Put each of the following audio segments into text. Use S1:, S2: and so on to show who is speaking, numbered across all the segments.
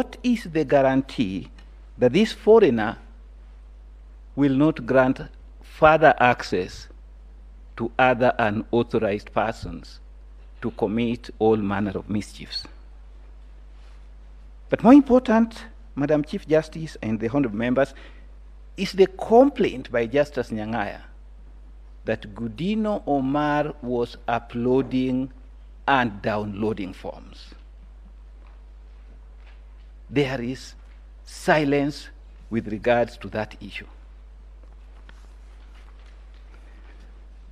S1: what is the guarantee that this foreigner will not grant further access to other unauthorized persons to commit all manner of mischiefs? But more important, Madam Chief Justice and the honorable members, is the complaint by Justice Nyang'aya that Gudino Omar was uploading and downloading forms. There is silence with regards to that issue.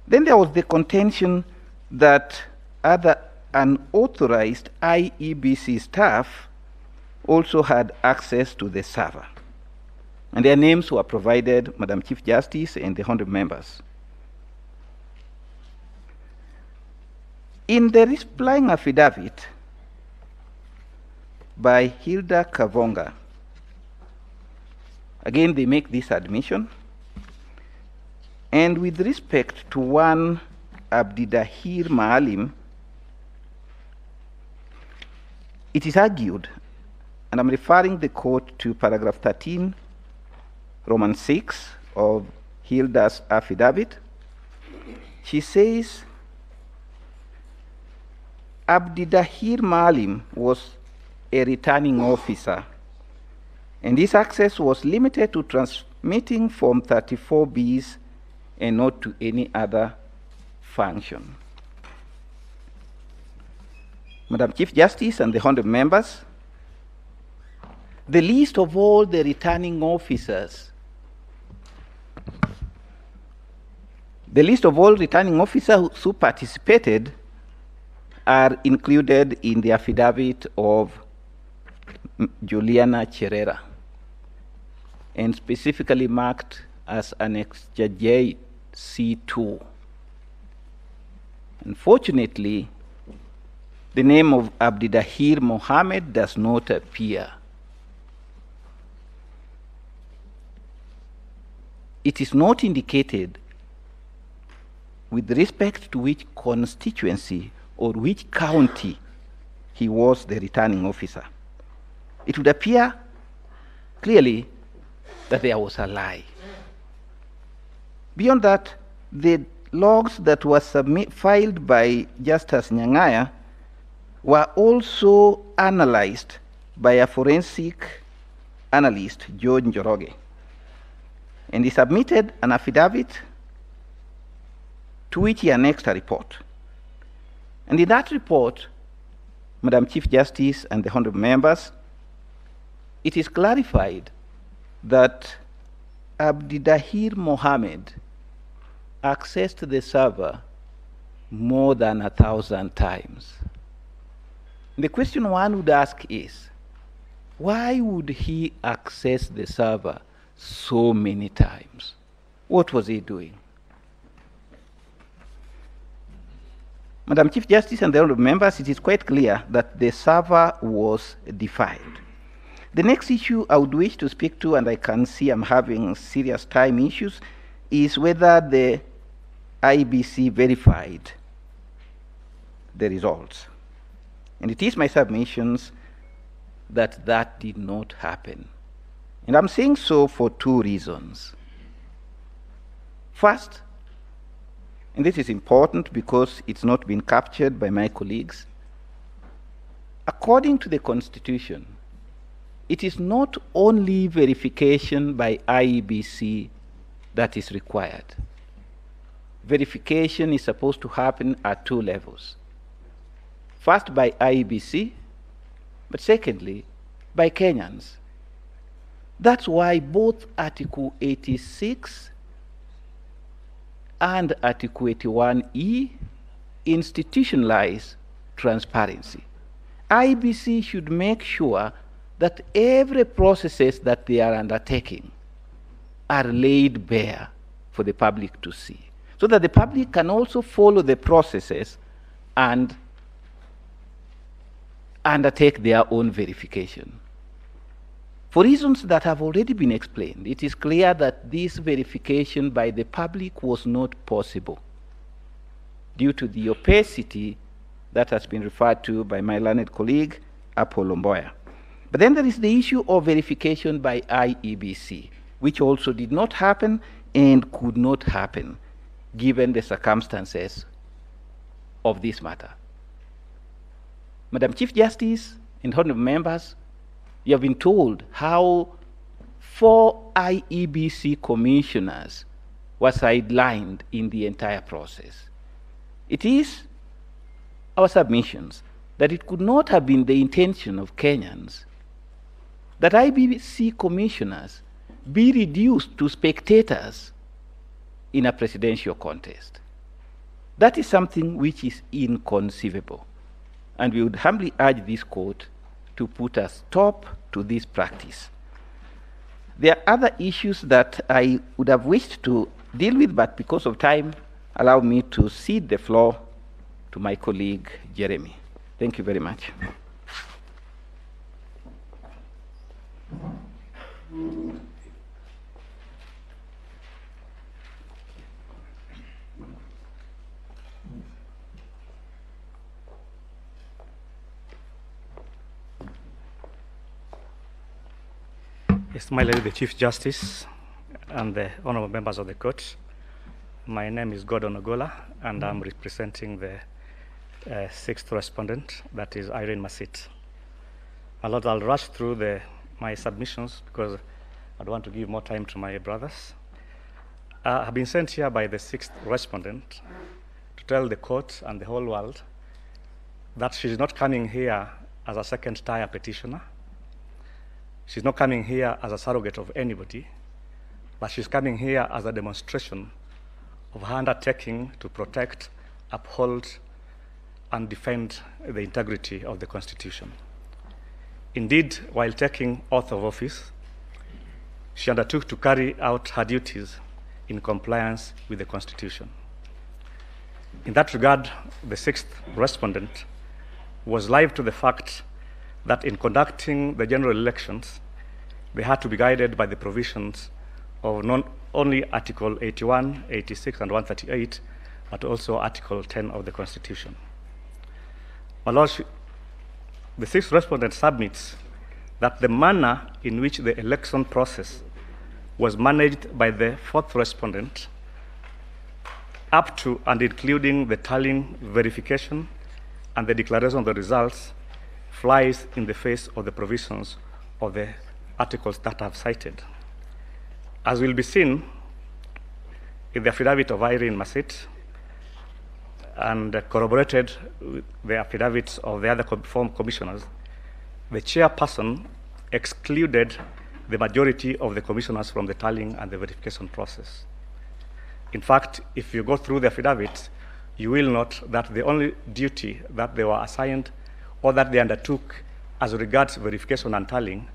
S1: Then there was the contention that other unauthorized IEBC staff also had access to the server. And their names were provided, Madam Chief Justice and the honorable members. In the replying affidavit by Hilda Kavonga, again they make this admission, and with respect to one Abdidahir Maalim, it is argued, and I'm referring the court to paragraph 13, Roman 6 of Hilda's affidavit. She says, Abdidahir Maalim was a returning officer, and this access was limited to transmitting Form 34Bs and not to any other function. Madam Chief Justice and the honorable members, the list of all the returning officers, who participated are included in the affidavit of Juliana Cherera, and specifically marked as Annex J C2. Unfortunately, the name of Abdidahir Mohammed does not appear. It is not indicated with respect to which constituency or which county he was the returning officer. It would appear clearly that there was a lie. Beyond that, the logs that were filed by Justice Nyang'aya were also analyzed by a forensic analyst, George Njoroge, and he submitted an affidavit to which he annexed a report. And in that report, Madam Chief Justice and the honorable members, it is clarified that Abdidahir Mohammed accessed the server more than 1,000 times. The question one would ask is, why would he access the server so many times? What was he doing? Madam Chief Justice and the honorable members, it is quite clear that the server was defiled. The next issue I would wish to speak to, and I can see I'm having serious time issues, is whether the IEBC verified the results. And it is my submissions that that did not happen. And I'm saying so for two reasons. First, and this is important because it's not been captured by my colleagues, according to the Constitution, it is not only verification by IEBC that is required. Verification is supposed to happen at two levels. First, by IEBC, but secondly, by Kenyans. That's why both Article 86 and Article 81E institutionalize transparency. IEBC should make sure that every processes that they are undertaking are laid bare for the public to see, so that the public can also follow the processes and undertake their own verification. For reasons that have already been explained, it is clear that this verification by the public was not possible due to the opacity that has been referred to by my learned colleague, Apollo Mboya. But then there is the issue of verification by Iebc, which also did not happen and could not happen given the circumstances of this matter. Madam Chief Justice and honorable members, you have been told how 4 Iebc commissioners were sidelined in the entire process. It is our submissions that it could not have been the intention of Kenyans that Iebc commissioners be reduced to spectators in a presidential contest. That is something which is inconceivable, and we would humbly urge this court to put a stop to this practice. There are other issues that I would have wished to deal with, but because of time, allow me to cede the floor to my colleague, Jeremy. Thank you very much.
S2: Yes, my Lady the Chief Justice and the honorable members of the court. My name is Gordon Ogola, and I'm representing the 6th respondent, that is Irene Masit. I'll rush through my submissions because I don't want to give more time to my brothers. I've been sent here by the 6th respondent to tell the court and the whole world that she's not coming here as a second-tier petitioner. She's not coming here as a surrogate of anybody, but she's coming here as a demonstration of her undertaking to protect, uphold, and defend the integrity of the Constitution. Indeed, while taking oath of office, she undertook to carry out her duties in compliance with the Constitution. In that regard, the 6th respondent was live to the fact that in conducting the general elections, they had to be guided by the provisions of not only Article 81, 86, and 138, but also Article 10 of the Constitution. My Lord, the 6th respondent submits that the manner in which the election process was managed by the 4th respondent, up to and including the tallying, verification, and the declaration of the results, flies in the face of the provisions of the articles that I've cited. As will be seen in the affidavit of Irene Masit and corroborated with the affidavits of the other form commissioners, the chairperson excluded the majority of the commissioners from the tallying and the verification process. In fact, if you go through the affidavits, you will note that the only duty that they were assigned or that they undertook as regards verification and tallying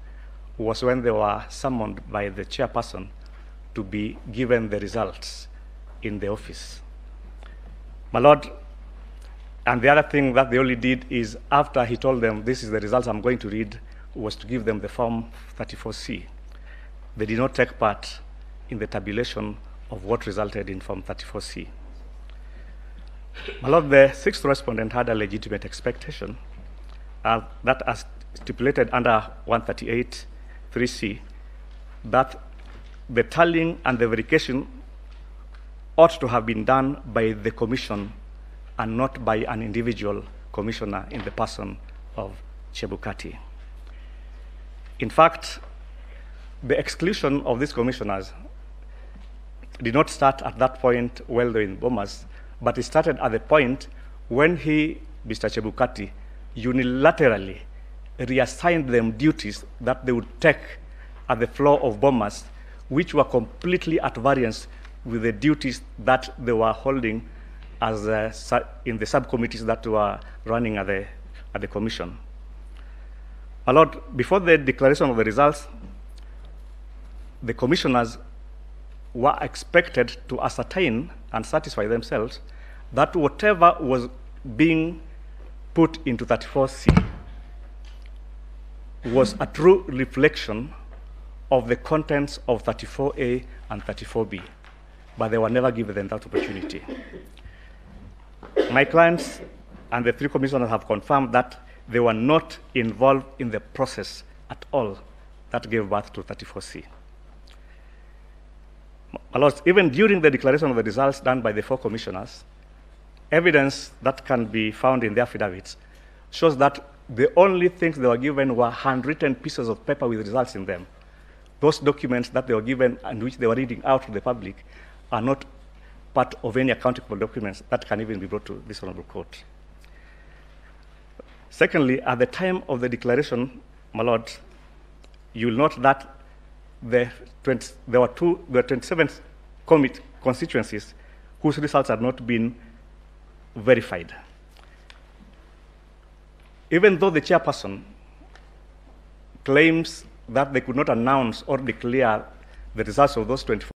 S2: was when they were summoned by the chairperson to be given the results in the office. My Lord, and the other thing that they only did is after he told them, this is the results I'm going to read, was to give them the Form 34C. They did not take part in the tabulation of what resulted in Form 34C. My Lord, the 6th respondent had a legitimate expectation that as stipulated under 138(3)(c, that the tallying and the verification ought to have been done by the commission and not by an individual commissioner in the person of Chebukati. In fact, the exclusion of these commissioners did not start at that point while they were in Bomas, but it started at the point when he, Mr. Chebukati, unilaterally reassigned them duties that they would take at the floor of Bomas, which were completely at variance with the duties that they were holding as in the subcommittees that were running at the commission. My Lord, before the declaration of the results, the commissioners were expected to ascertain and satisfy themselves that whatever was being put into 34C was a true reflection of the contents of 34A and 34B, but they were never given that opportunity. My clients and the 3 commissioners have confirmed that they were not involved in the process at all that gave birth to 34C. My Lords, even during the declaration of the results done by the 4 commissioners, evidence that can be found in the affidavits shows that the only things they were given were handwritten pieces of paper with results in them. Those documents that they were given and which they were reading out to the public are not part of any accountable documents that can even be brought to this honorable court. Secondly, at the time of the declaration, my Lord, you will note that there were 27 constituencies whose results had not been verified. Even though the chairperson claims that they could not announce or declare the results of those 24